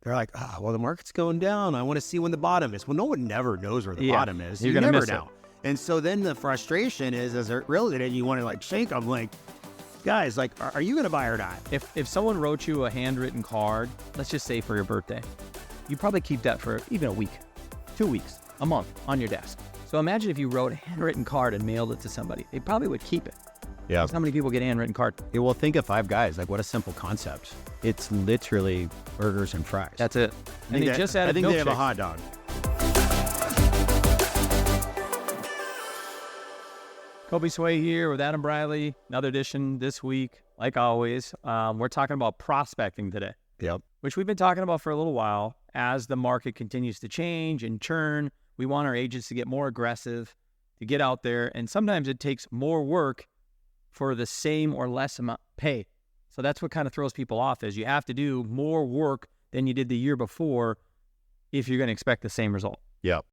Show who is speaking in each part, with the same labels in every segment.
Speaker 1: they're like, well, the market's going down. I want to see when the bottom is. Well, no one never knows where the bottom is.
Speaker 2: You're
Speaker 1: you
Speaker 2: gonna
Speaker 1: never
Speaker 2: miss
Speaker 1: know. And so then the frustration is, as a realtor, you want to like shake them, like, guys, like, are you going to buy or not?
Speaker 2: If someone wrote you a handwritten card, let's just say for your birthday, you probably keep that for even a week, 2 weeks, a month on your desk. So imagine if you wrote a handwritten card and mailed it to somebody. They probably would keep it.
Speaker 1: Yeah.
Speaker 2: How many people get a handwritten card?
Speaker 1: Yeah, well, think of Five Guys. Like, what a simple concept. It's literally burgers and fries.
Speaker 2: That's it. And they just added
Speaker 1: I think they have a
Speaker 2: milkshakes.
Speaker 1: hot dog.
Speaker 2: Kobe Sway here with Adam Briley. Another edition this week. Like always, we're talking about prospecting today.
Speaker 1: Yep.
Speaker 2: Which we've been talking about for a little while. As the market continues to change and churn, we want our agents to get more aggressive, to get out there. And sometimes it takes more work for the same or less amount pay. So that's what kind of throws people off, is you have to do more work than you did the year before if you're going to expect the same result.
Speaker 1: Yep.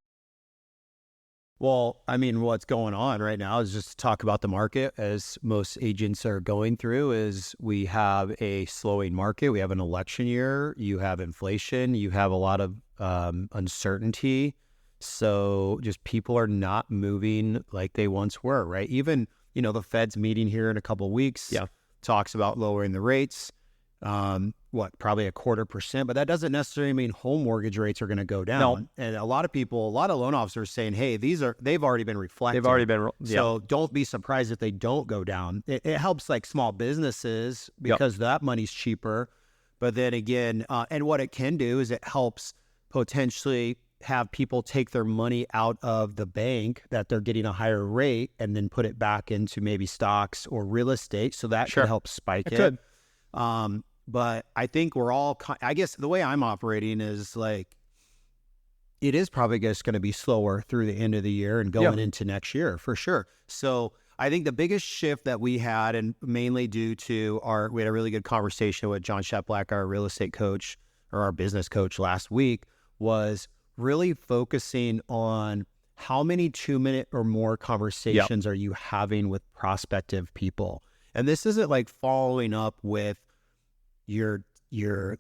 Speaker 1: Well, I mean, what's going on right now is just to talk about the market, as most agents are going through, is we have a slowing market. We have an election year. You have inflation. You have a lot of uncertainty. So just people are not moving like they once were, right? Even, the Fed's meeting here in a couple of weeks.
Speaker 2: Yeah.
Speaker 1: Talks about lowering the rates. Probably 0.25%, but that doesn't necessarily mean home mortgage rates are going to go down.
Speaker 2: No.
Speaker 1: And a lot of loan officers saying, hey, they've already been reflected.
Speaker 2: They've already been,
Speaker 1: So don't be surprised if they don't go down. It helps like small businesses because that money's cheaper. But then again, and what it can do is it helps potentially have people take their money out of the bank that they're getting a higher rate and then put it back into maybe stocks or real estate. So that could help spike it.
Speaker 2: Could.
Speaker 1: But I think I guess the way I'm operating is like, it is probably just going to be slower through the end of the year and going into next year for sure. So I think the biggest shift that we had, and mainly due to we had a really good conversation with John Sheplack, our real estate coach or our business coach last week, was really focusing on how many 2-minute or more conversations are you having with prospective people. And this isn't like following up with your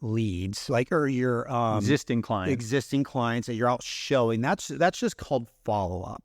Speaker 1: leads, like, or your
Speaker 2: existing
Speaker 1: clients that you're out showing. That's just called follow-up.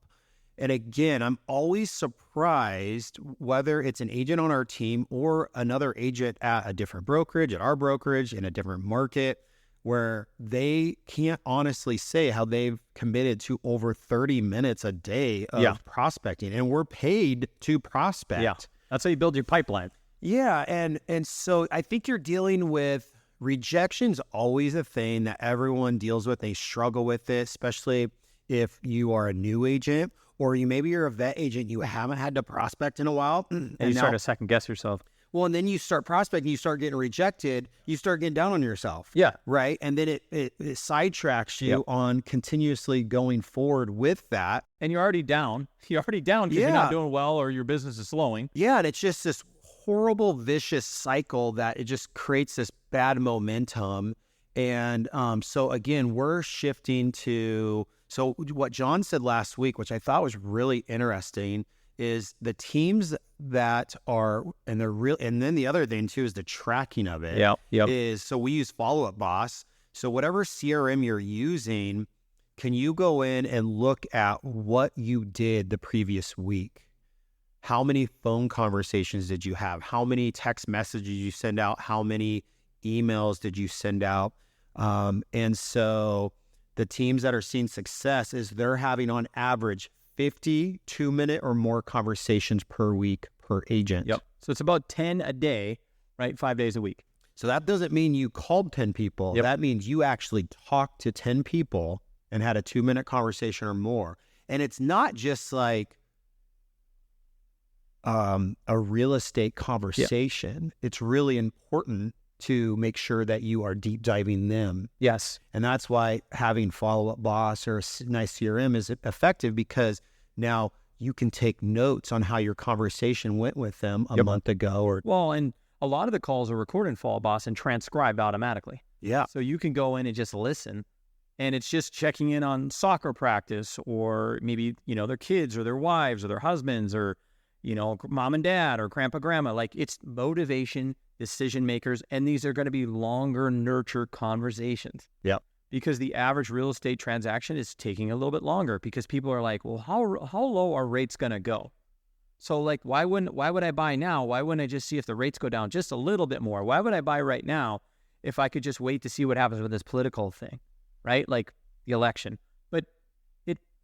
Speaker 1: And again, I'm always surprised whether it's an agent on our team or another agent at a different brokerage, at our brokerage, in a different market, where they can't honestly say how they've committed to over 30 minutes a day of prospecting. And we're paid to prospect.
Speaker 2: Yeah. That's how you build your pipeline.
Speaker 1: Yeah, and so I think you're dealing with rejection's always a thing that everyone deals with. They struggle with it, especially if you are a new agent, or maybe you're a vet agent, you haven't had to prospect in a while.
Speaker 2: And you start to second guess yourself.
Speaker 1: Well, and then you start prospecting, you start getting rejected, you start getting down on yourself.
Speaker 2: Yeah.
Speaker 1: Right? And then it sidetracks you on continuously going forward with that.
Speaker 2: And you're already down. You're already down because you're not doing well or your business is slowing.
Speaker 1: Yeah, and it's just this horrible, vicious cycle that it just creates this bad momentum. And so again, we're shifting to, so what John said last week, which I thought was really interesting, is the teams that are, and they're real, and then the other thing too is the tracking of it. Is, so we use Follow Up Boss. So whatever CRM you're using, can you go in and look at what you did the previous week? How many phone conversations did you have? How many text messages did you send out? How many emails did you send out? And so the teams that are seeing success is they're having on average 50 2-minute or more conversations per week per agent.
Speaker 2: Yep. So it's about 10 a day, right? 5 days a week.
Speaker 1: So that doesn't mean you called 10 people. That means you actually talked to 10 people and had a 2-minute conversation or more. And it's not just like a real estate conversation. It's really important to make sure that you are deep diving them.
Speaker 2: Yes.
Speaker 1: And that's why having Follow Up Boss or a nice CRM is effective, because now you can take notes on how your conversation went with them a month ago.
Speaker 2: And a lot of the calls are recorded in Follow Up Boss and transcribed automatically.
Speaker 1: Yeah.
Speaker 2: So you can go in and just listen, and it's just checking in on soccer practice, or maybe, their kids or their wives or their husbands, or mom and dad or grandpa, grandma. Like, it's motivation, decision makers, and these are going to be longer nurture conversations.
Speaker 1: Yep.
Speaker 2: Because the average real estate transaction is taking a little bit longer because people are like, well, how low are rates going to go? So like, why would I buy now? Why wouldn't I just see if the rates go down just a little bit more? Why would I buy right now if I could just wait to see what happens with this political thing, right? Like the election.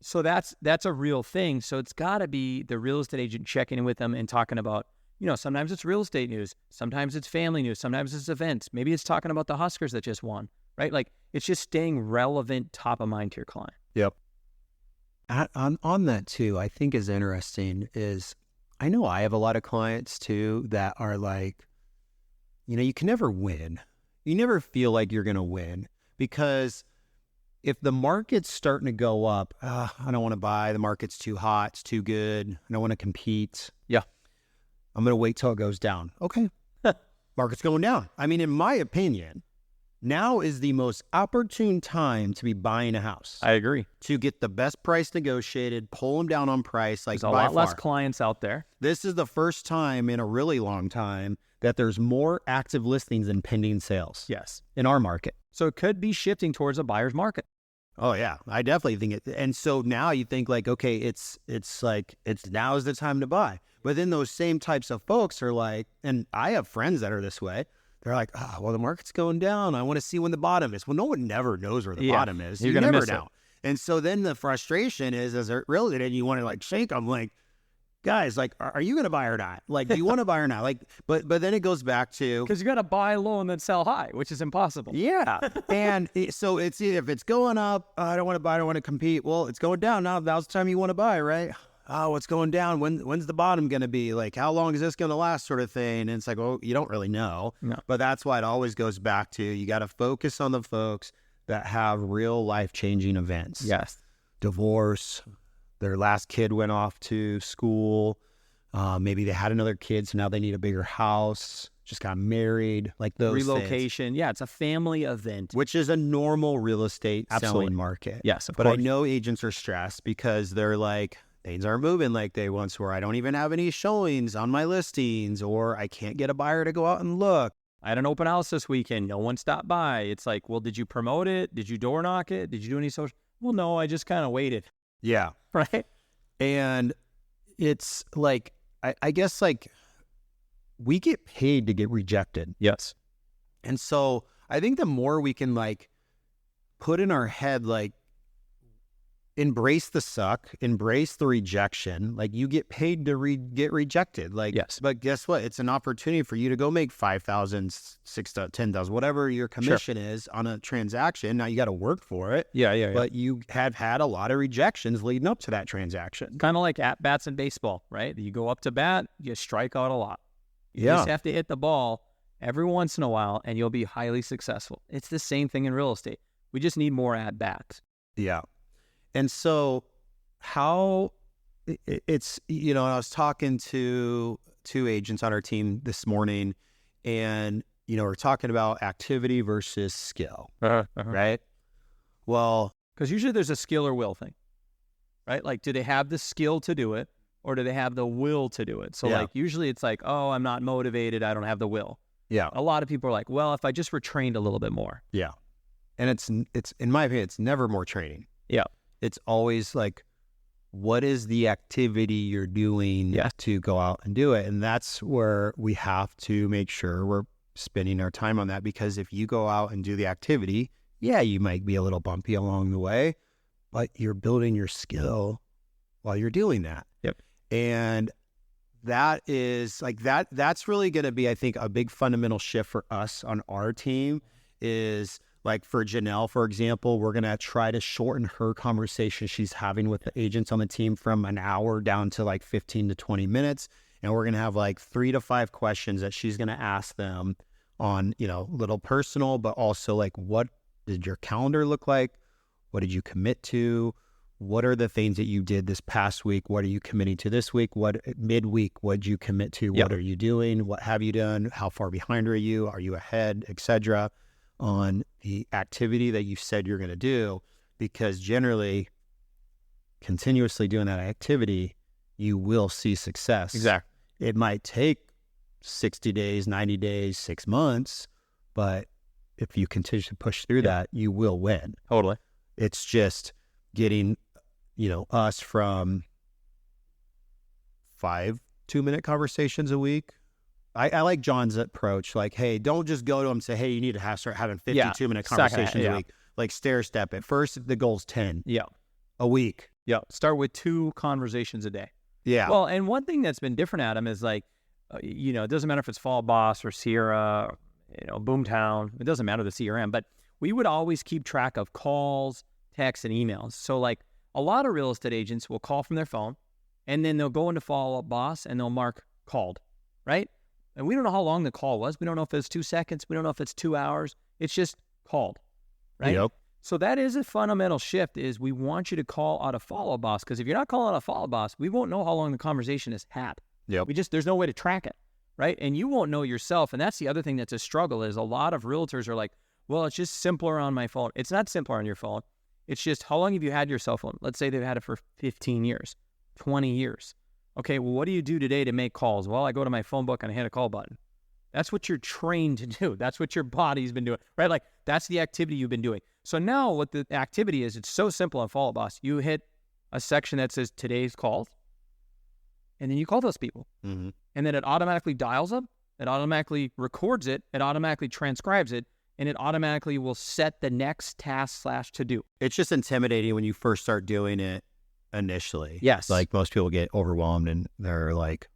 Speaker 2: So that's a real thing. So it's got to be the real estate agent checking in with them and talking about, sometimes it's real estate news, sometimes it's family news, sometimes it's events. Maybe it's talking about the Huskers that just won, right? Like, it's just staying relevant, top of mind to your client.
Speaker 1: Yep. On that too, I think is interesting is I know I have a lot of clients too that are like, you can never win. You never feel like you're going to win because if the market's starting to go up, I don't want to buy. The market's too hot. It's too good. I don't want to compete.
Speaker 2: Yeah.
Speaker 1: I'm going to wait till it goes down. Okay. Market's going down. I mean, in my opinion, now is the most opportune time to be buying a house.
Speaker 2: I agree.
Speaker 1: To get the best price negotiated, pull them down on price. Like,
Speaker 2: there's a lot less clients out there.
Speaker 1: This is the first time in a really long time that there's more active listings than pending sales.
Speaker 2: Yes.
Speaker 1: In our market.
Speaker 2: So it could be shifting towards a buyer's market.
Speaker 1: Oh yeah, I definitely think it. And so now you think like, okay, it's now is the time to buy. But then those same types of folks are like, and I have friends that are this way. They're like, well, the market's going down. I want to see when the bottom is. Well, no one never knows where the bottom is.
Speaker 2: You're gonna
Speaker 1: never
Speaker 2: miss
Speaker 1: know.
Speaker 2: it.
Speaker 1: And so then the frustration is, as a realtor, and you want to like shake them, like, guys, like, are you going to buy or not? Like, do you want to buy or not? Like, but then it goes back to
Speaker 2: because you got to buy low and then sell high, which is impossible.
Speaker 1: Yeah, and so it's either if it's going up, I don't want to buy, I don't want to compete. Well, it's going down now. Now's the time you want to buy, right? Oh, it's going down. When's the bottom going to be? Like, how long is this going to last? Sort of thing. And it's like, well, you don't really know.
Speaker 2: No.
Speaker 1: But that's why it always goes back to you got to focus on the folks that have real life changing events.
Speaker 2: Yes,
Speaker 1: divorce. Their last kid went off to school. Maybe they had another kid, so now they need a bigger house. Just got married, like those
Speaker 2: relocation.
Speaker 1: things.
Speaker 2: Yeah, it's a family event,
Speaker 1: which is a normal real estate
Speaker 2: Absolutely.
Speaker 1: selling market.
Speaker 2: Yes,
Speaker 1: but I know agents are stressed because they're like, things aren't moving like they once were. I don't even have any showings on my listings, or I can't get a buyer to go out and look.
Speaker 2: I had an open house this weekend. No one stopped by. It's like, well, did you promote it? Did you door knock it? Did you do any social? Well, no, I just kind of waited.
Speaker 1: Yeah.
Speaker 2: Right.
Speaker 1: And it's like, I guess like we get paid to get rejected.
Speaker 2: Yes.
Speaker 1: And so I think the more we can like put in our head, like embrace the suck, embrace the rejection, like you get paid to get rejected. Like,
Speaker 2: yes.
Speaker 1: But guess what? It's an opportunity for you to go make 5,000, 6,000, 10,000, whatever your commission is on a transaction. Now you got to work for it.
Speaker 2: Yeah.
Speaker 1: But you have had a lot of rejections leading up to that transaction.
Speaker 2: Kind of like at bats in baseball, right? You go up to bat, you strike out a lot. You just have to hit the ball every once in a while and you'll be highly successful. It's the same thing in real estate. We just need more at bats.
Speaker 1: Yeah. And so how it's, I was talking to two agents on our team this morning and, we're talking about activity versus skill, right? Well,
Speaker 2: because usually there's a skill or will thing, right? Like, do they have the skill to do it or do they have the will to do it? So like, usually it's like, oh, I'm not motivated. I don't have the will.
Speaker 1: Yeah.
Speaker 2: A lot of people are like, well, if I just were trained a little bit more.
Speaker 1: Yeah. And it's in my opinion, it's never more training.
Speaker 2: Yeah.
Speaker 1: It's always like, what is the activity you're doing to go out and do it? And that's where we have to make sure we're spending our time on that, because if you go out and do the activity, you might be a little bumpy along the way, but you're building your skill while you're doing that.
Speaker 2: Yep.
Speaker 1: And that is like that's really going to be, I think, a big fundamental shift for us on our team is like for Janelle, for example, we're going to try to shorten her conversation she's having with the agents on the team from an hour down to like 15 to 20 minutes. And we're going to have like 3 to 5 questions that she's going to ask them on, little personal, but also like, what did your calendar look like? What did you commit to? What are the things that you did this past week? What are you committing to this week? What midweek, what did you commit to? What are you doing? What have you done? How far behind are you? Are you ahead, etc., on the activity that you said you're going to do? Because generally, continuously doing that activity you will see success.
Speaker 2: Exactly.
Speaker 1: It might take 60 days, 90 days, 6 months, but if you continue to push through that, you will win.
Speaker 2: Totally.
Speaker 1: It's just getting, us from 5 2-minute conversations a week. I like John's approach. Like, hey, don't just go to him and say, hey, you need to start having 52-minute conversations a week. Like, stair step it. First, the goal's 10 a week.
Speaker 2: Yeah. Start with 2 conversations a day.
Speaker 1: Yeah.
Speaker 2: Well, and one thing that's been different, Adam, is like, it doesn't matter if it's Fall Boss or Sierra, Boomtown. It doesn't matter the CRM, but we would always keep track of calls, texts, and emails. So like a lot of real estate agents will call from their phone, and then they'll go into Follow Up Boss and they'll mark called, right? And we don't know how long the call was. We don't know if it's 2 seconds. We don't know if it's 2 hours. It's just called, right?
Speaker 1: Yep.
Speaker 2: So that is a fundamental shift, is we want you to call out a Follow Up Boss, because if you're not calling out a Follow Up Boss, we won't know how long the conversation has had.
Speaker 1: Yep.
Speaker 2: There's no way to track it, right? And you won't know yourself. And that's the other thing that's a struggle, is a lot of realtors are like, well, it's just simpler on my phone. It's not simpler on your phone. It's just, how long have you had your cell phone? Let's say they've had it for 15 years, 20 years. Okay, well, what do you do today to make calls? Well, I go to my phone book and I hit a call button. That's what you're trained to do. That's what your body's been doing, right? Like, that's the activity you've been doing. So now what the activity is, it's so simple on Follow Up Boss. You hit a section that says today's calls, and then you call those people.
Speaker 1: Mm-hmm.
Speaker 2: And then it automatically dials them. It automatically records it. It automatically transcribes it. And it automatically will set the next task / to do.
Speaker 1: It's just intimidating when you first start doing it initially.
Speaker 2: Yes.
Speaker 1: Like, most people get overwhelmed and they're like,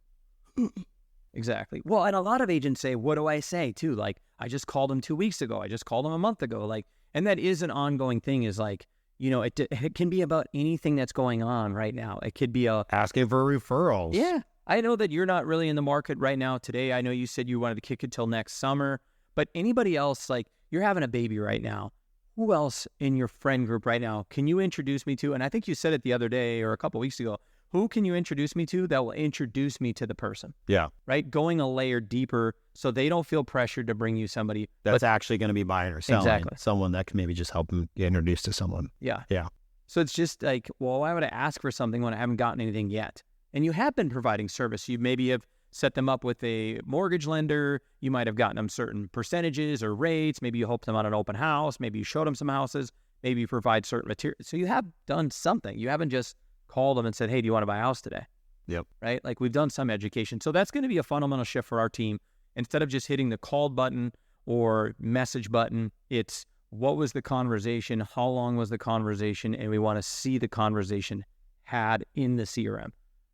Speaker 2: Exactly. Well, and a lot of agents say, what do I say too? Like, I just called them 2 weeks ago. I just called them a month ago. Like, and that is an ongoing thing, is like, it can be about anything that's going on right now. It could be
Speaker 1: asking for referrals.
Speaker 2: Yeah. I know that you're not really in the market right now today. I know you said you wanted to kick it till next summer, but anybody else, like, you're having a baby right now. Who else in your friend group right now can you introduce me to? And I think you said it the other day or a couple weeks ago. Who can you introduce me to that will introduce me to the person?
Speaker 1: Yeah.
Speaker 2: Right? Going a layer deeper so they don't feel pressured to bring you somebody
Speaker 1: that's actually going to be buying or selling.
Speaker 2: Exactly.
Speaker 1: Someone that can maybe just help them get introduced to someone.
Speaker 2: Yeah.
Speaker 1: Yeah.
Speaker 2: So it's just like, well, why would I ask for something when I haven't gotten anything yet? And you have been providing service. You maybe have set them up with a mortgage lender. You might have gotten them certain percentages or rates. Maybe you helped them on an open house. Maybe you showed them some houses. Maybe you provide certain material. So you have done something. You haven't just called them and said, hey, do you want to buy a house today?
Speaker 1: Yep.
Speaker 2: Right? Like, we've done some education. So that's going to be a fundamental shift for our team. Instead of just hitting the called button or message button, it's what was the conversation? How long was the conversation? And we want to see the conversation had in the CRM.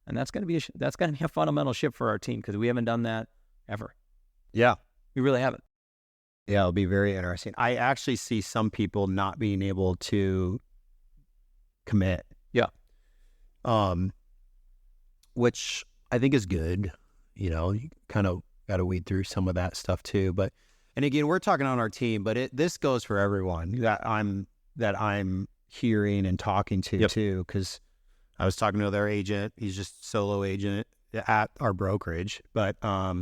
Speaker 2: And that's going to be a fundamental shift for our team, because we haven't done that ever.
Speaker 1: Yeah.
Speaker 2: We really haven't.
Speaker 1: Yeah, it'll be very interesting. I actually see some people not being able to commit.
Speaker 2: Yeah.
Speaker 1: Which I think is good. You kind of got to weed through some of that stuff too. But, and again, we're talking on our team, but this goes for everyone that I'm hearing and talking to too. Because I was talking to their agent. He's just solo agent at our brokerage. But, I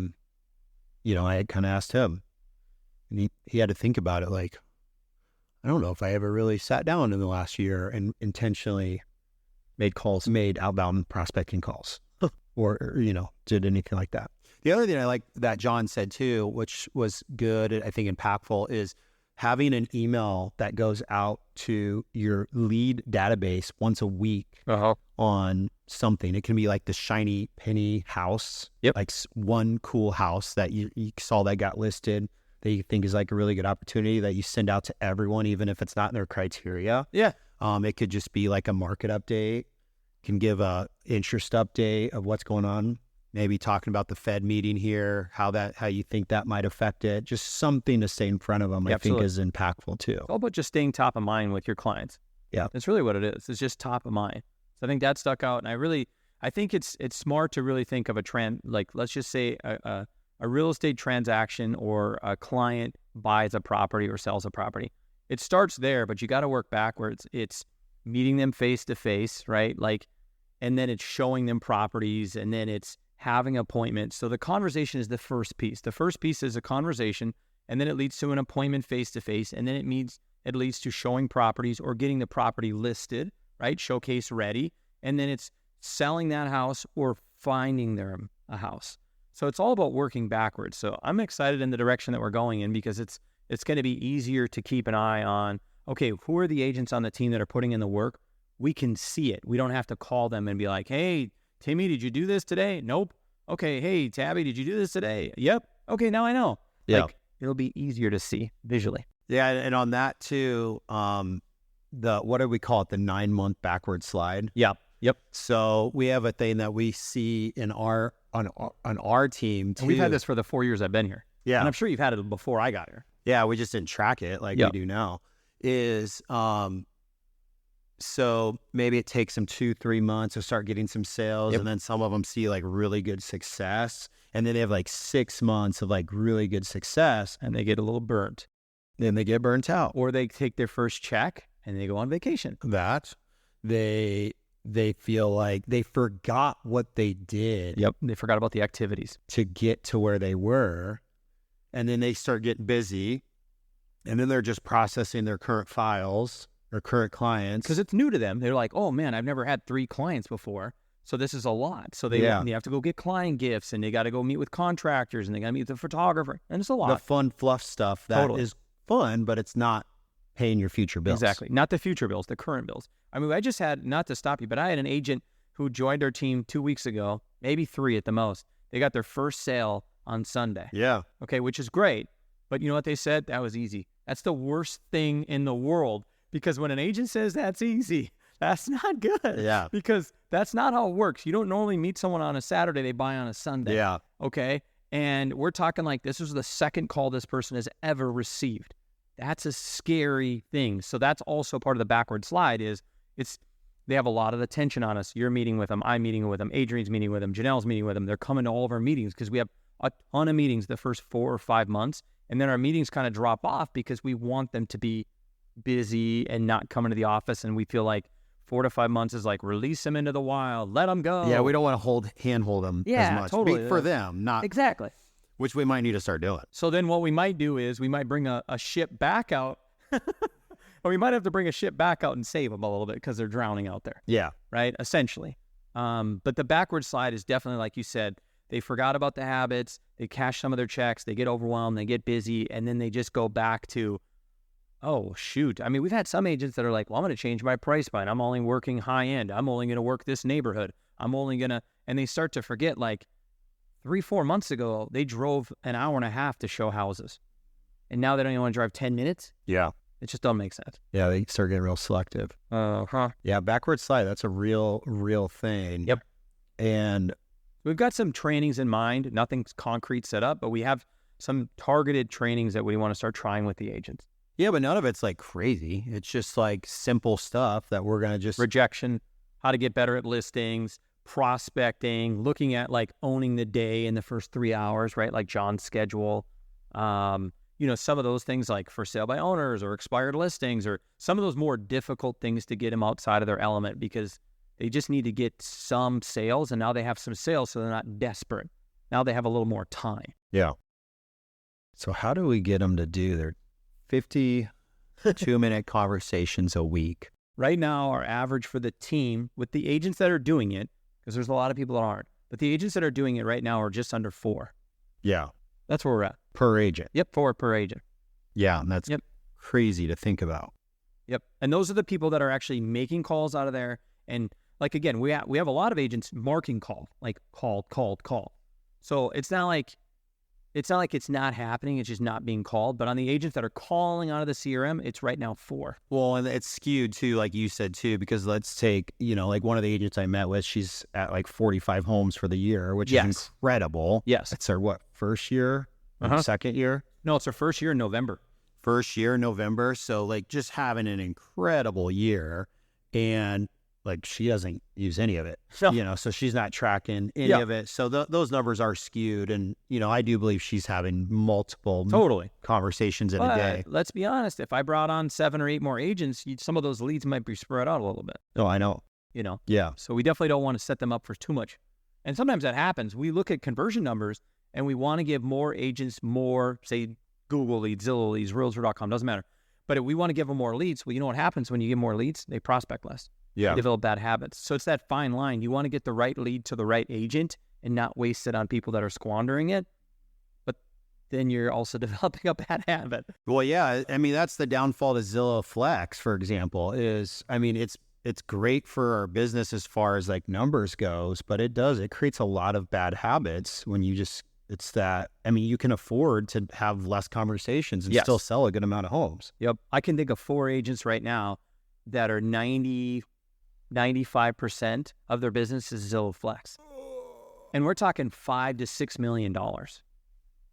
Speaker 1: had kind of asked him, and he had to think about it. Like, I don't know if I ever really sat down in the last year and intentionally made outbound prospecting calls or did anything like that. The other thing I like that John said too, which was good, I think impactful, is having an email that goes out to your lead database once a week on something. It can be like the shiny penny house, like one cool house that you saw that got listed that you think is like a really good opportunity that you send out to everyone, even if it's not in their criteria.
Speaker 2: Yeah.
Speaker 1: It could just be like a market update, can give a interest update of what's going on, maybe talking about the Fed meeting here, how you think that might affect it. Just something to stay in front of them, I think is impactful too.
Speaker 2: It's all about just staying top of mind with your clients.
Speaker 1: Yeah.
Speaker 2: That's really what it is. It's just top of mind. So I think that stuck out. And I think it's smart to really think of like, let's just say a real estate transaction, or a client buys a property or sells a property. It starts there, but you got to work backwards. It's meeting them face to face, right? Like, and then it's showing them properties, and then it's having appointments. So the conversation is the first piece. The first piece is a conversation, and then it leads to an appointment face to face, and then it leads to showing properties or getting the property listed, right? Showcase ready. And then it's selling that house or finding them a house. So it's all about working backwards. So I'm excited in the direction that we're going in because it's going to be easier to keep an eye on, okay, who are the agents on the team that are putting in the work? We can see it. We don't have to call them and be like, hey, Timmy, did you do this today? Nope. Okay, hey, Tabby, did you do this today? Yep. Okay, now I know.
Speaker 1: Yeah.
Speaker 2: Like, it'll be easier to see visually.
Speaker 1: Yeah, and on that too, what do we call it? The 9-month backward slide.
Speaker 2: Yep.
Speaker 1: So we have a thing that we see on our team too.
Speaker 2: And we've had this for the 4 years I've been here.
Speaker 1: Yeah.
Speaker 2: And I'm sure you've had it before I got here.
Speaker 1: Yeah, we just didn't track it like we do now. So maybe it takes them 2-3 months to start getting some sales, and then some of them see like really good success, and then they have like 6 months of like really good success,
Speaker 2: And they get a little burnt.
Speaker 1: then they get burnt out.
Speaker 2: Or they take their first check and they go on vacation.
Speaker 1: That they feel like they forgot what they did
Speaker 2: Yep. They forgot about the activities.
Speaker 1: to get to where they were, and then they start getting busy, and then they're just processing their current files or current clients.
Speaker 2: Because it's new to them. They're like, oh man, I've never had 3 clients before. So this is a lot. So they have to go get client gifts, and they got to go meet with contractors, and they got to meet with the photographer. And it's a lot.
Speaker 1: The fun fluff stuff that is fun, but it's not paying your future bills.
Speaker 2: Exactly. Not the future bills, the current bills. I mean, I just had, not to stop you, but I had an agent who joined our team 2 weeks ago, maybe 3 at the most. They got their first sale on Sunday.
Speaker 1: Yeah.
Speaker 2: Okay, which is great. But you know what they said? That was easy. That's the worst thing in the world, because when an agent says that's easy, that's not good.
Speaker 1: Yeah.
Speaker 2: Because that's not how it works. You don't normally meet someone on a Saturday, they buy on a Sunday.
Speaker 1: Yeah.
Speaker 2: Okay? And we're talking like this was the second call this person has ever received. That's a scary thing. So that's also part of the backward slide is they have a lot of attention on us. You're meeting with them. I'm meeting with them. Adrian's meeting with them. Janelle's meeting with them. They're coming to all of our meetings because we have a ton of meetings the first 4 or 5 months. And then our meetings kind of drop off because we want them to be busy and not coming to the office. And we feel like 4 to 5 months is like release them into the wild, let them go.
Speaker 1: Yeah, we don't want to handhold them as much.
Speaker 2: Totally.
Speaker 1: For them, not
Speaker 2: exactly.
Speaker 1: Which we might need to start doing.
Speaker 2: So then what we might do is we might bring a ship back out, or we might have to bring a ship back out and save them a little bit because they're drowning out there.
Speaker 1: Yeah.
Speaker 2: Right? Essentially. But the backward slide is definitely, like you said, they forgot about the habits, they cash some of their checks, they get overwhelmed, they get busy, and then they just go back to, oh, shoot. I mean, we've had some agents that are like, well, I'm going to change my price point. I'm only working high end. I'm only going to work this neighborhood. I'm only going to, and they start to forget, like 3-4 months ago, they drove an hour and a half to show houses. And now they don't even want to drive 10 minutes.
Speaker 1: Yeah.
Speaker 2: It just doesn't make sense.
Speaker 1: Yeah, they start getting real selective. Yeah, backward slide, that's a real thing.
Speaker 2: Yep.
Speaker 1: And
Speaker 2: we've got some trainings in mind. Nothing's concrete set up, but we have some targeted trainings that we want to start trying with the agents.
Speaker 1: yeah, but none of it's like crazy. It's just like simple stuff that we're going to just...
Speaker 2: Rejection, how to get better at listings, prospecting, looking at like owning the day in the first 3 hours, right? Like John's schedule. Some of those things like for sale by owners or expired listings, or some of those more difficult things to get them outside of their element because they just need to get some sales, and now they have some sales, so they're not desperate. Now they have a little more time.
Speaker 1: Yeah. So how do we get them to do their 52-minute conversations a week?
Speaker 2: Right now, our average for the team with the agents that are doing it, because there's a lot of people that aren't, but the agents that are doing it right now are just under 4.
Speaker 1: Yeah.
Speaker 2: That's where we're at.
Speaker 1: Per agent.
Speaker 2: Yep, 4 per agent.
Speaker 1: Yeah, and that's crazy to think about.
Speaker 2: Yep. And those are the people that are actually making calls out of there. And like, again, we have a lot of agents marking call, like call. So it's not like it's not happening. It's just not being called. But on the agents that are calling out of the CRM, it's right now 4.
Speaker 1: Well, and it's skewed too, like you said too, because let's take, like one of the agents I met with, she's at like 45 homes for the year, which is incredible.
Speaker 2: Yes.
Speaker 1: It's her, first year? Second year?
Speaker 2: No, it's her first year in November.
Speaker 1: First year in November. So like just having an incredible year, and like she doesn't use any of it, so she's not tracking any of it. So those numbers are skewed. And, I do believe she's having multiple conversations in a day.
Speaker 2: Let's be honest. If I brought on 7 or 8 more agents, some of those leads might be spread out a little bit.
Speaker 1: Oh, I know. Yeah.
Speaker 2: So we definitely don't want to set them up for too much. And sometimes that happens. We look at conversion numbers and we want to give more agents more, say, Google leads, Zillow leads, Realtor.com, doesn't matter. But if we want to give them more leads, well, you know what happens when you give more leads? They prospect less.
Speaker 1: Yeah.
Speaker 2: They develop bad habits. So it's that fine line. You want to get the right lead to the right agent and not waste it on people that are squandering it. But then you're also developing a bad habit.
Speaker 1: Well, yeah. I mean, that's the downfall to Zillow Flex, for example, is, I mean, it's great for our business as far as like numbers goes, but it creates a lot of bad habits when you just, it's that, I mean, you can afford to have less conversations and still sell a good amount of homes.
Speaker 2: Yep. I can think of 4 agents right now that are 95% of their business is Zillow Flex. And we're talking $5 to $6 million.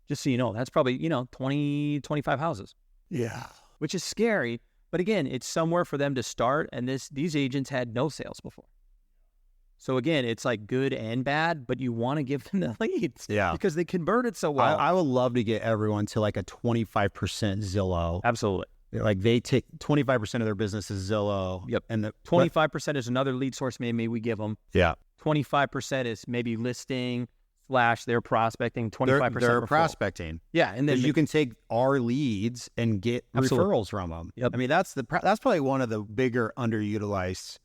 Speaker 2: Just so you know, that's probably, 20, 25 houses.
Speaker 1: Yeah.
Speaker 2: Which is scary. But again, it's somewhere for them to start. And these agents had no sales before. So again, it's like good and bad, but you want to give them the leads.
Speaker 1: Yeah.
Speaker 2: Because they converted so well.
Speaker 1: I would love to get everyone to like a 25% Zillow.
Speaker 2: Absolutely.
Speaker 1: Like they take 25% of their business is Zillow.
Speaker 2: Yep.
Speaker 1: And the
Speaker 2: 25% is another lead source maybe we give them.
Speaker 1: Yeah.
Speaker 2: 25% is maybe listing / they're prospecting. 25%
Speaker 1: they're
Speaker 2: referral.
Speaker 1: Prospecting.
Speaker 2: Yeah, and then
Speaker 1: you can take our leads and get referrals from them.
Speaker 2: Yep.
Speaker 1: I mean, that's probably one of the bigger underutilized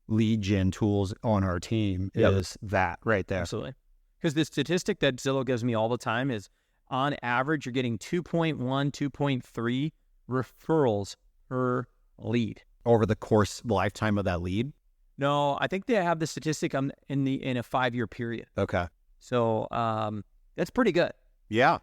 Speaker 1: lead gen tools on our team is that right there.
Speaker 2: Absolutely. Because the statistic that Zillow gives me all the time is on average, you're getting 2.1, 2.3 referrals per lead.
Speaker 1: Over the lifetime of that lead?
Speaker 2: No, I think they have the statistic in a 5-year period.
Speaker 1: Okay.
Speaker 2: So that's pretty good.
Speaker 1: Yeah.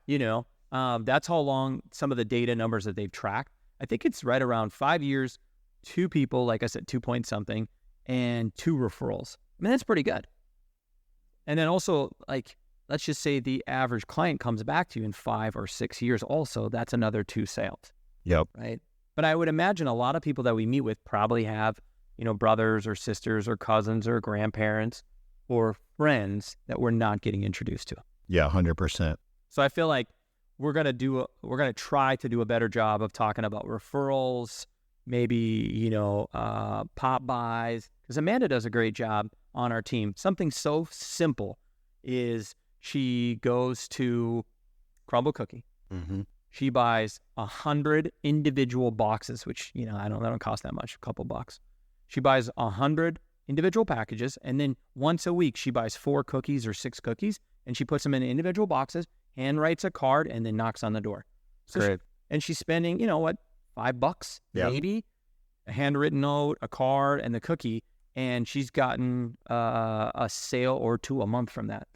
Speaker 2: That's how long some of the data numbers that they've tracked. I think it's right around 5 years, 2 people, like I said, 2 point something, and 2 referrals. I mean, that's pretty good. And then also, like, let's just say the average client comes back to you in 5 or 6 years also, that's another 2 sales.
Speaker 1: Yep.
Speaker 2: Right? But I would imagine a lot of people that we meet with probably have, brothers or sisters or cousins or grandparents or friends that we're not getting introduced to.
Speaker 1: Yeah, 100%.
Speaker 2: So I feel like we're going to try to do a better job of talking about referrals, maybe, pop buys, because Amanda does a great job on our team. Something so simple is she goes to Crumble Cookie.
Speaker 1: Mm-hmm.
Speaker 2: She buys 100 individual boxes, which, they don't cost that much, a couple bucks. She buys 100 individual packages, and then once a week she buys 4 cookies or 6 cookies, and she puts them in individual boxes, hand writes a card, and then knocks on the door. So
Speaker 1: great.
Speaker 2: And she's spending, $5 maybe, a handwritten note, a card, and the cookie, and she's gotten a sale or 2 a month from that.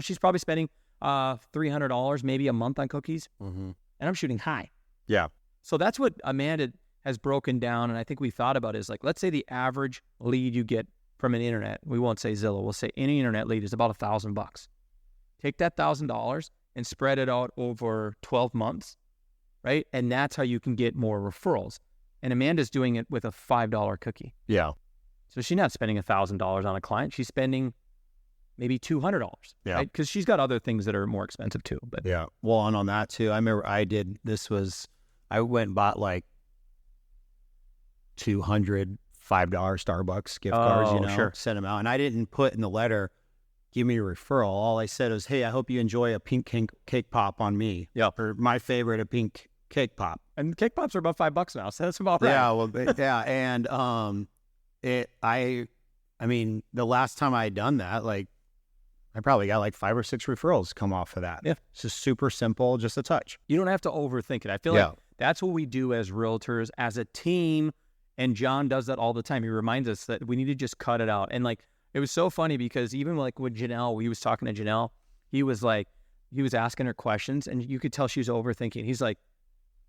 Speaker 2: She's probably spending $300 maybe a month on cookies,
Speaker 1: mm-hmm.
Speaker 2: and I'm shooting high.
Speaker 1: Yeah.
Speaker 2: So that's what Amanda has broken down, and I think we thought about is like, let's say the average lead you get from an internet, we won't say Zillow, we'll say any internet lead is about $1,000. Take that $1,000 and spread it out over 12 months, right? And that's how you can get more referrals. And Amanda's doing it with a $5 cookie.
Speaker 1: Yeah.
Speaker 2: So she's not spending $1,000 on a client. She's spending maybe $200,
Speaker 1: yeah,
Speaker 2: right? Because she's got other things that are more expensive too. But
Speaker 1: yeah. Well, and on that too, I remember I went and bought like 200 $5 Starbucks gift cards,
Speaker 2: sure.
Speaker 1: Sent them out. And I didn't put in the letter, give me a referral. All I said was, hey, I hope you enjoy a pink cake pop on me.
Speaker 2: Yep.
Speaker 1: Or my favorite, a pink cake pop.
Speaker 2: And cake pops are about $5 now, so that's about right.
Speaker 1: Yeah, well, yeah. And I mean, the last time I had done that, like, I probably got like 5 or 6 referrals come off of that.
Speaker 2: Yeah.
Speaker 1: It's just super simple, just a touch.
Speaker 2: You don't have to overthink it. I feel like that's what we do as realtors, as a team. And John does that all the time. He reminds us that we need to just cut it out. And like, it was so funny because even like with Janelle, he was talking to Janelle, he was asking her questions and you could tell she was overthinking. He's like,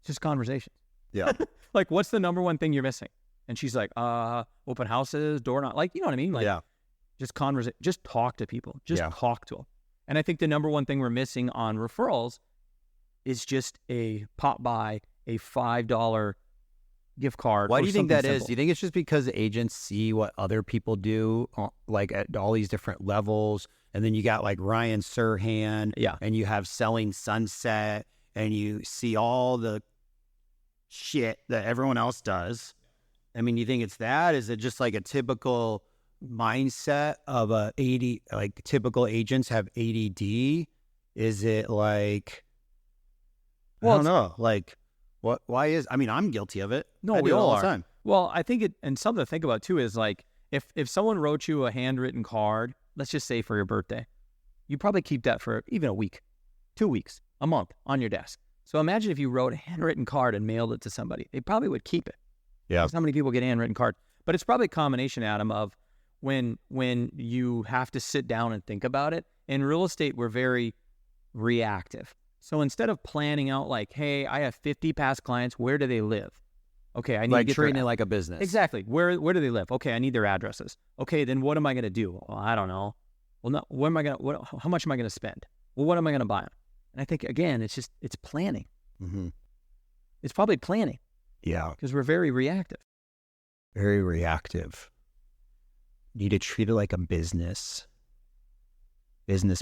Speaker 2: just conversation.
Speaker 1: Yeah.
Speaker 2: Like, what's the number one thing you're missing? And she's like, open houses, door knock. Like, you know what I mean? Like, just just talk to people. Just talk to them. And I think the number one thing we're missing on referrals is just a pop by, a $5 gift card.
Speaker 1: Why do you think that is?
Speaker 2: Simple.
Speaker 1: Do you think it's just because agents see what other people do, like at all these different levels, and then you got like Ryan Serhant, and you have Selling Sunset, and you see all the shit that everyone else does? I mean, you think it's that? Is it just like a typical mindset of typical agents have ADD? Is it like, I don't know, like, why is, I mean, I'm guilty of it.
Speaker 2: No,
Speaker 1: I
Speaker 2: we
Speaker 1: do it
Speaker 2: all
Speaker 1: all
Speaker 2: are.
Speaker 1: the time.
Speaker 2: Well, I think and something to think about too is like if someone wrote you a handwritten card, let's just say for your birthday, you probably keep that for even a week, 2 weeks, a month on your desk. So imagine if you wrote a handwritten card and mailed it to somebody. They probably would keep it.
Speaker 1: Yeah.
Speaker 2: How many people get handwritten cards? But it's probably a combination, Adam, of when you have to sit down and think about it. In real estate, we're very reactive. So instead of planning out like, hey, I have 50 past clients, where do they live? Okay, I need to get
Speaker 1: treating it like a business.
Speaker 2: Exactly. Where do they live? Okay, I need their addresses. Okay, then what am I going to do? Well, I don't know. Well, no, how much am I going to spend? Well, what am I going to buy? And I think, again, it's planning.
Speaker 1: Mm-hmm.
Speaker 2: It's probably planning.
Speaker 1: Yeah.
Speaker 2: Because we're very reactive.
Speaker 1: Very reactive. You need to treat it like a business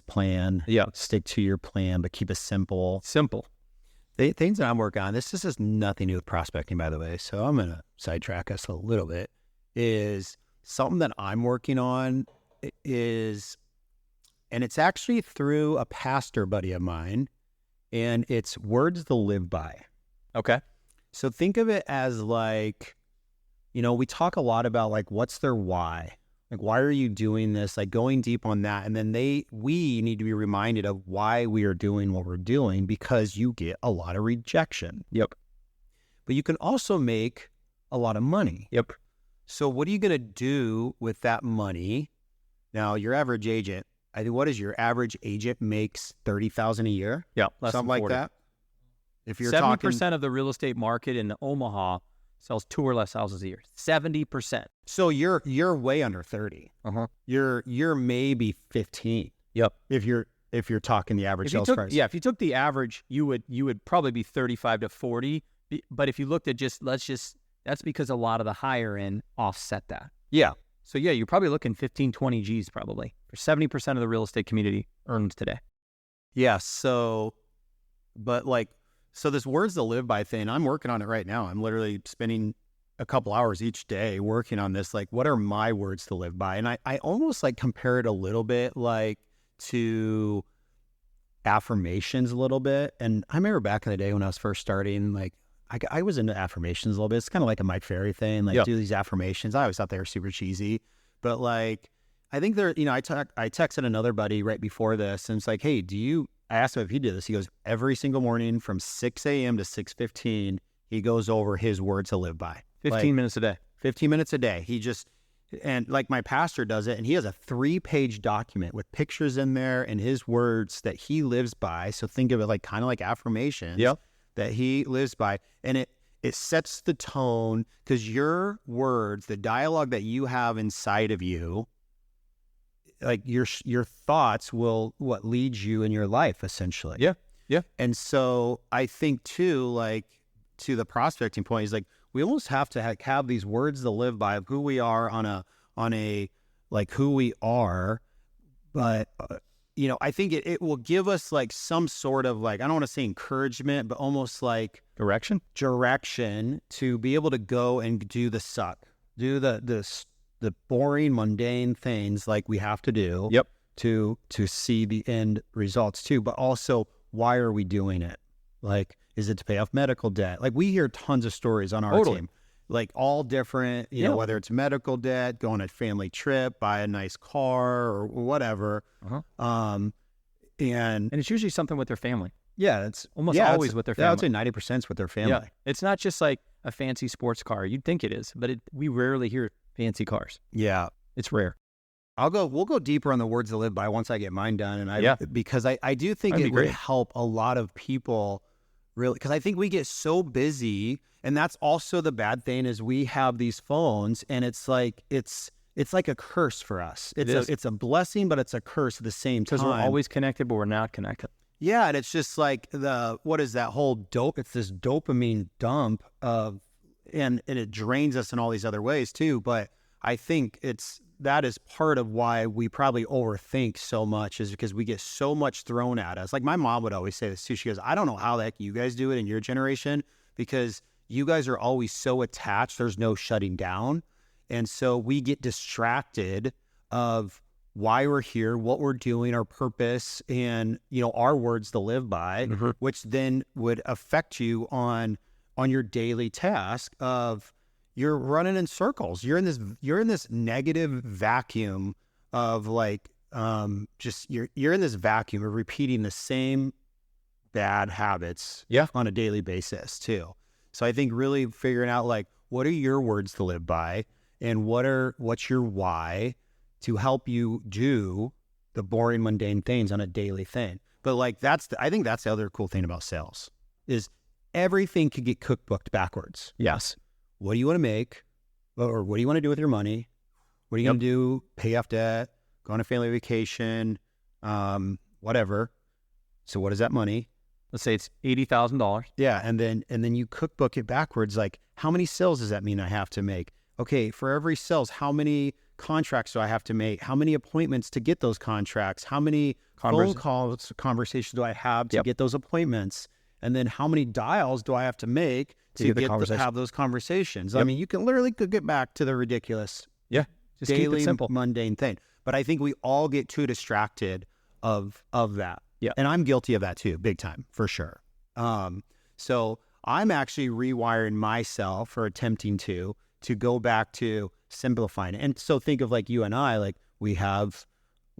Speaker 1: plan.
Speaker 2: Yeah.
Speaker 1: Stick to your plan, but keep it simple.
Speaker 2: Simple.
Speaker 1: The things that I'm working on, this has nothing to do with prospecting, by the way, so I'm going to sidetrack us a little bit, is something that I'm working on is, and it's actually through a pastor buddy of mine, and it's words to live by.
Speaker 2: Okay.
Speaker 1: So think of it as like, we talk a lot about like, what's their why? Like, why are you doing this? Like going deep on that. And then we need to be reminded of why we are doing what we're doing, because you get a lot of rejection.
Speaker 2: Yep.
Speaker 1: But you can also make a lot of money.
Speaker 2: Yep.
Speaker 1: So what are you going to do with that money? Now, your average agent, I think, what is your average agent makes $30,000 a year?
Speaker 2: Yeah.
Speaker 1: Something like that. If you're
Speaker 2: 70% of the real estate market in Omaha sells 2 or less houses a year. 70%.
Speaker 1: So you're way under 30.
Speaker 2: Uh-huh.
Speaker 1: You're maybe 15.
Speaker 2: Yep.
Speaker 1: If you're talking the average sales price.
Speaker 2: Yeah, if you took the average, you would probably be 35 to 40. But if you looked at that's because a lot of the higher end offset that.
Speaker 1: Yeah.
Speaker 2: So yeah, you're probably looking 15, 20 G's probably for 70% of the real estate community earns today.
Speaker 1: Yeah. So this words to live by thing, I'm working on it right now. I'm literally spending a couple hours each day working on this. Like, what are my words to live by? And I almost like compare it a little bit like to affirmations a little bit. And I remember back in the day when I was first starting, like I was into affirmations a little bit. It's kind of like a Mike Ferry thing, like do these affirmations. I always thought they were super cheesy, but like, I think they're, I texted another buddy right before this and it's like, hey, I asked him if he did this. He goes, every single morning from 6 a.m. to 6:15, he goes over his words to live by.
Speaker 2: 15 minutes a day.
Speaker 1: 15 minutes a day. And like my pastor does it, and he has a 3-page document with pictures in there and his words that he lives by. So think of it like kind of like affirmations that he lives by. And it sets the tone, because your words, the dialogue that you have inside of you, like your thoughts will what leads you in your life, essentially.
Speaker 2: Yeah.
Speaker 1: And so I think too, like to the prospecting point, is like we almost have to have these words to live by of who we are on a like who we are. But I think it will give us like some sort of like, I don't want to say encouragement, but almost like
Speaker 2: Direction
Speaker 1: to be able to go and do the boring, mundane things like we have to do to see the end results too. But also, why are we doing it? Like, is it to pay off medical debt? Like, we hear tons of stories on our team, like all different, whether it's medical debt, go on a family trip, buy a nice car or whatever.
Speaker 2: Uh-huh.
Speaker 1: And
Speaker 2: it's usually something with their family.
Speaker 1: Yeah, it's
Speaker 2: almost always with their family.
Speaker 1: I would say 90% is with their family.
Speaker 2: Yeah. It's not just like a fancy sports car. You'd think it is, but we rarely hear fancy cars.
Speaker 1: Yeah.
Speaker 2: It's rare.
Speaker 1: We'll go deeper on the words to live by once I get mine done. And because I do think it would help a lot of people really, because I think we get so busy, and that's also the bad thing is we have these phones and it's like a curse for us. It's a blessing, but it's a curse at the same time.
Speaker 2: Because we're always connected, but we're not connected.
Speaker 1: Yeah, and it's just like what is that whole it's this dopamine dump and it drains us in all these other ways too. But I think that is part of why we probably overthink so much, is because we get so much thrown at us. Like my mom would always say this too. She goes, I don't know how the heck you guys do it in your generation, because you guys are always so attached. There's no shutting down. And so we get distracted of why we're here, what we're doing, our purpose, and, our words to live by, which then would affect you on your daily task of, you're running in circles. You're in this negative vacuum of like, just you're in this vacuum of repeating the same bad habits on a daily basis too. So I think really figuring out like, what are your words to live by, and what's your why to help you do the boring, mundane things on a daily thing. But like, I think that's the other cool thing about sales is everything could get cookbooked backwards.
Speaker 2: Yes.
Speaker 1: What do you want to make? Or what do you want to do with your money? What are you going to do? Pay off debt, go on a family vacation, whatever. So what is that money?
Speaker 2: Let's say it's $80,000.
Speaker 1: Yeah. And then you cookbook it backwards. Like, how many sales does that mean I have to make? Okay. For every sales, how many contracts do I have to make? How many appointments to get those contracts? How many phone calls, conversations do I have to get those appointments? And then how many dials do I have to make to have those conversations? I mean, you can literally get back to the ridiculous,
Speaker 2: just
Speaker 1: daily,
Speaker 2: keep it simple,
Speaker 1: mundane thing. But I think we all get too distracted of that.
Speaker 2: Yeah.
Speaker 1: And I'm guilty of that too, big time, for sure. So I'm actually rewiring myself, or attempting to go back to simplifying it. And so think of like you and I, like we have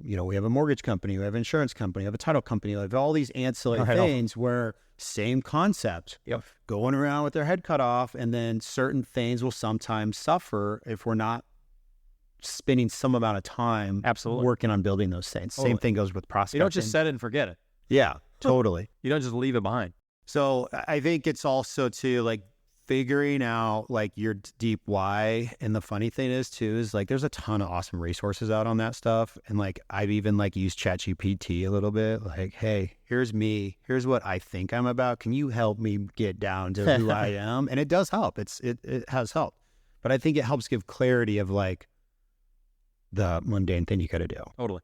Speaker 1: a mortgage company, we have an insurance company, we have a title company, we have all these ancillary things where same concept, going around with their head cut off, and then certain things will sometimes suffer if we're not spending some amount of time working on building those things. Same thing goes with prospecting.
Speaker 2: You don't just set it and forget it.
Speaker 1: Yeah, totally.
Speaker 2: You don't just leave it behind.
Speaker 1: So I think it's also too like figuring out like your deep why. And the funny thing is too, is like there's a ton of awesome resources out on that stuff. And like I've even like used ChatGPT a little bit, like, hey, here's me, here's what I think I'm about. Can you help me get down to who I am? And it does help. It has helped. But I think it helps give clarity of like the mundane thing you got to do.
Speaker 2: Totally.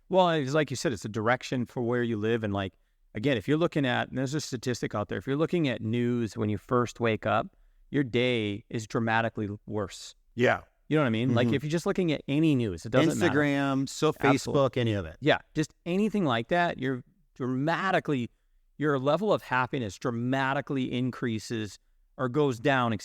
Speaker 2: Well, it's like you said, it's a direction for where you live. And like, again, if you're looking at, and there's a statistic out there, if you're looking at news when you first wake up, your day is dramatically worse.
Speaker 1: Yeah.
Speaker 2: You know what I mean? Mm-hmm. Like if you're just looking at any news, it doesn't matter.
Speaker 1: Instagram, so Facebook, any of it.
Speaker 2: Yeah. Just anything like that, your level of happiness dramatically increases or goes down,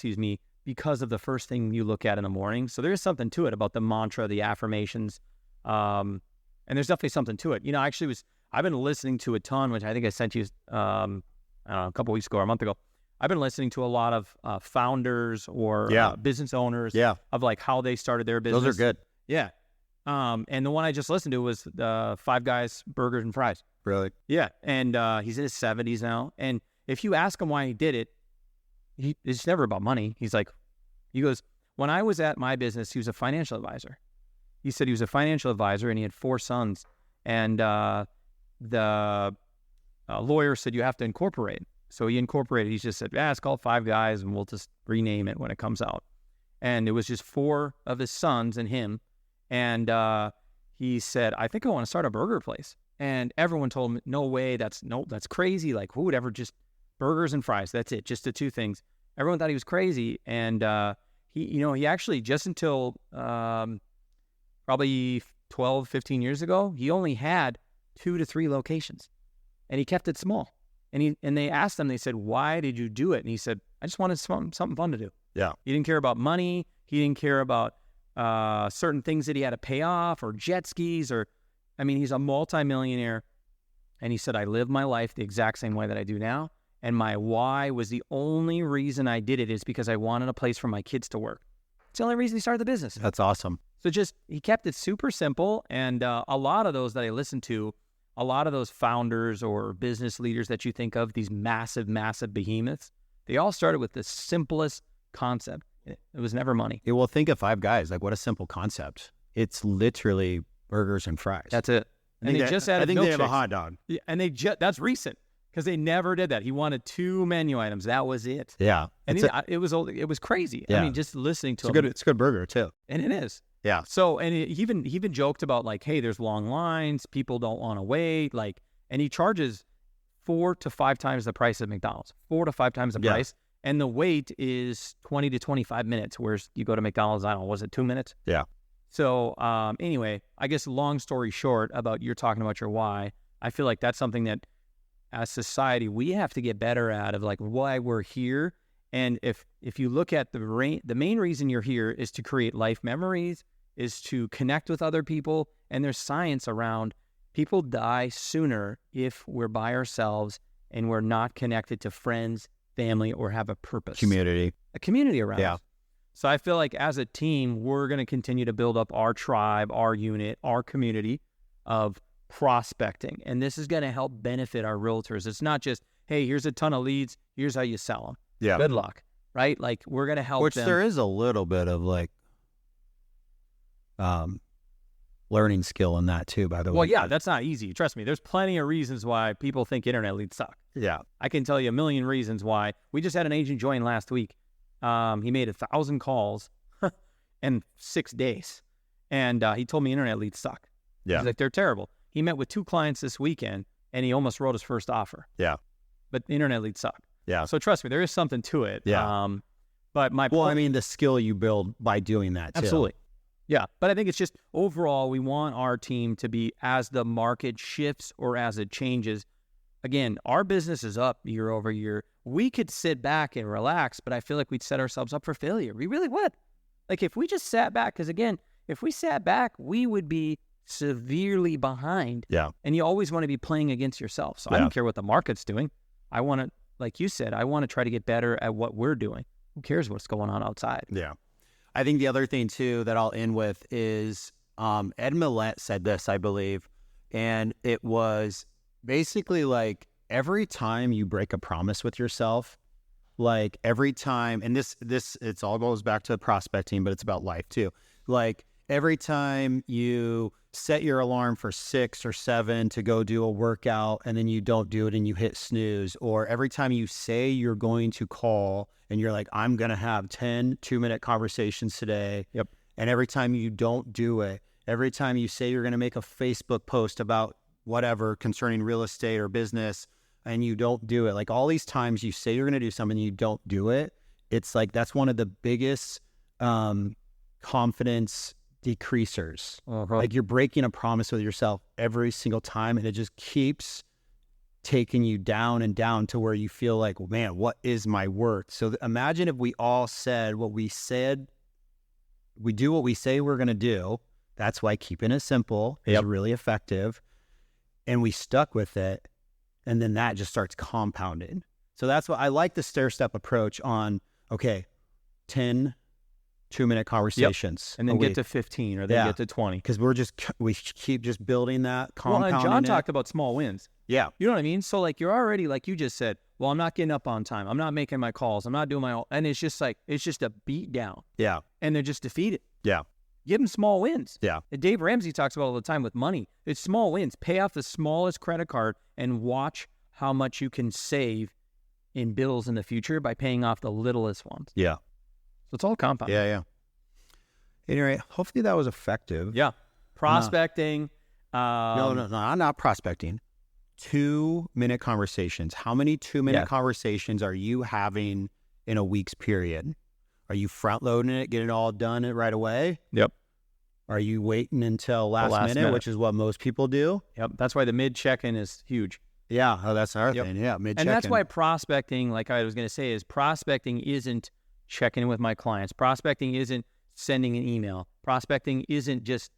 Speaker 2: because of the first thing you look at in the morning. So there's something to it about the mantra, the affirmations. And there's definitely something to it. You know, I've been listening to a ton, which I think I sent you, I don't know, a couple weeks ago or a month ago. I've been listening to a lot of founders or business owners of like how they started their business.
Speaker 1: Those are good.
Speaker 2: Yeah. And the one I just listened to was Five Guys Burgers and Fries.
Speaker 1: Really?
Speaker 2: Yeah. And he's in his 70s now. And if you ask him why he did it, it's never about money. He goes, when I was at my business, he was a financial advisor. He said he was a financial advisor and he had 4 sons. And the lawyer said, you have to incorporate. So he incorporated. He just said, it's called Five Guys and we'll just rename it when it comes out. And it was just 4 of his sons and him. And he said, I think I want to start a burger place. And everyone told him, no way, that's crazy. Like, who would ever just burgers and fries? That's it, just the 2 things. Everyone thought he was crazy. And he actually, just until probably 12, 15 years ago, he only had 2 to 3 locations. And he kept it small. And they asked him, they said, why did you do it? And he said, I just wanted something fun to do.
Speaker 1: Yeah.
Speaker 2: He didn't care about money. He didn't care about certain things that he had to pay off or jet skis he's a multimillionaire. And he said, I live my life the exact same way that I do now. And my why was the only reason I did it is because I wanted a place for my kids to work. It's the only reason he started the business.
Speaker 1: That's awesome.
Speaker 2: So he kept it super simple. And a lot of those that I listened to, a lot of those founders or business leaders that you think of, these massive, massive behemoths, they all started with the simplest concept. It was never money.
Speaker 1: Yeah, well, think of Five Guys. Like, what a simple concept. It's literally burgers and fries.
Speaker 2: That's it. And they just added
Speaker 1: I think they have a
Speaker 2: milkshakes.
Speaker 1: hot dog.
Speaker 2: Yeah, and that's recent because they never did that. He wanted 2 menu items. That was it.
Speaker 1: Yeah.
Speaker 2: And it was crazy.
Speaker 1: Yeah.
Speaker 2: I mean, just listening to him.
Speaker 1: It's a good burger too.
Speaker 2: And it is.
Speaker 1: Yeah.
Speaker 2: So, and he even joked about like, hey, there's long lines. People don't want to wait. Like, and he charges 4 to 5 times the price of McDonald's. 4 to 5 times the price. And the wait is 20 to 25 minutes, whereas you go to McDonald's, I don't know, was it 2 minutes?
Speaker 1: Yeah.
Speaker 2: So anyway, I guess long story short you're talking about your why, I feel like that's something that as society, we have to get better at of like why we're here And if you look at the main reason you're here is to create life memories, is to connect with other people. And there's science around people die sooner if we're by ourselves and we're not connected to friends, family, or have a purpose. A community around us. So I feel like as a team, we're going to continue to build up our tribe, our unit, our community of prospecting. And this is going to help benefit our realtors. It's not just, hey, here's a ton of leads, here's how you sell them.
Speaker 1: Yeah.
Speaker 2: Good luck, right? Like, we're going to help them.
Speaker 1: There is a little bit of like learning skill in that too, by the way.
Speaker 2: Well, yeah, that's not easy. Trust me. There's plenty of reasons why people think internet leads suck.
Speaker 1: Yeah.
Speaker 2: I can tell you a million reasons why. We just had an agent join last week. He made 1,000 calls in 6 days. And he told me internet leads suck.
Speaker 1: Yeah.
Speaker 2: He's like, they're terrible. He met with 2 clients this weekend, and he almost wrote his first offer.
Speaker 1: Yeah.
Speaker 2: But internet leads suck.
Speaker 1: Yeah.
Speaker 2: So trust me, there is something to it.
Speaker 1: Yeah.
Speaker 2: But
Speaker 1: I mean, the skill you build by doing that too.
Speaker 2: Absolutely. Yeah. But I think it's just overall, we want our team to be, as the market shifts or as it changes. Again, our business is up year over year. We could sit back and relax, but I feel like we'd set ourselves up for failure. We really would. Like, if we just sat back, because again, if we sat back, we would be severely behind.
Speaker 1: Yeah.
Speaker 2: And you always want to be playing against yourself. So I don't care what the market's doing. I want to, like you said, I want to try to get better at what we're doing. Who cares what's going on outside?
Speaker 1: Yeah. I think the other thing too that I'll end with is Ed Millett said this, I believe, and it was basically like every time you break a promise with yourself, like every time, and this it's all goes back to prospecting, but it's about life too. Like every time you set your alarm for 6 or 7 to go do a workout and then you don't do it and you hit snooze, or every time you say you're going to call and you're like, I'm going to have 10 2-minute conversations today.
Speaker 2: Yep.
Speaker 1: And every time you don't do it, every time you say you're going to make a Facebook post about whatever concerning real estate or business and you don't do it, like all these times you say you're going to do something and you don't do it, it's like that's one of the biggest confidence decreasers. Like you're breaking a promise with yourself every single time, and it just keeps taking you down and down to where you feel like, well, man, what is my worth? So imagine if we all said what we said, we do what we say we're going to do. That's why keeping it simple is really effective. And we stuck with it. And then that just starts compounding. So that's what I like, the stair-step approach on, okay, 10 2-minute conversations.
Speaker 2: And then get to 15 or then get to 20.
Speaker 1: Because we keep just building that, compounding
Speaker 2: Well, and John talked about small wins.
Speaker 1: Yeah.
Speaker 2: You know what I mean? So like you're already, like you just said, well, I'm not getting up on time. I'm not making my calls. I'm not doing and it's just like, it's just a beat down.
Speaker 1: Yeah.
Speaker 2: And they're just defeated.
Speaker 1: Yeah.
Speaker 2: Give them small wins.
Speaker 1: Yeah.
Speaker 2: And Dave Ramsey talks about all the time with money. It's small wins. Pay off the smallest credit card and watch how much you can save in bills in the future by paying off the littlest ones.
Speaker 1: Yeah.
Speaker 2: So it's all compound.
Speaker 1: Yeah. Anyway, hopefully that was effective.
Speaker 2: Yeah. Prospecting.
Speaker 1: No, I'm not prospecting. 2-minute conversations. How many 2-minute conversations are you having in a week's period? Are you front loading it, getting it all done right away?
Speaker 2: Yep.
Speaker 1: Are you waiting until last minute, which is what most people do?
Speaker 2: Yep. That's why the mid check-in is huge.
Speaker 1: Yeah. Oh, that's our thing. Yeah. Mid check-in.
Speaker 2: And that's why prospecting, like I was going to say, is prospecting isn't checking in with my clients. Prospecting isn't sending an email. Prospecting isn't just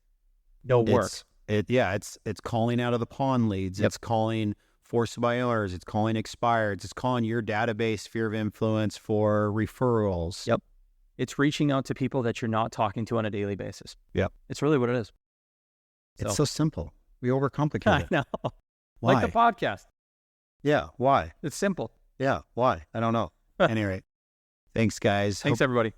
Speaker 2: work.
Speaker 1: It's calling out of the pawn leads. It's calling forced buyers. It's calling expireds. It's calling your database sphere of influence for referrals.
Speaker 2: Yep. It's reaching out to people that you're not talking to on a daily basis.
Speaker 1: Yep.
Speaker 2: It's really what it is.
Speaker 1: It's so simple. We overcomplicate it.
Speaker 2: I know.
Speaker 1: Why?
Speaker 2: Like the podcast.
Speaker 1: Yeah. Why?
Speaker 2: It's simple.
Speaker 1: Yeah. Why? I don't know. Anyway, thanks, guys.
Speaker 2: Thanks, everybody.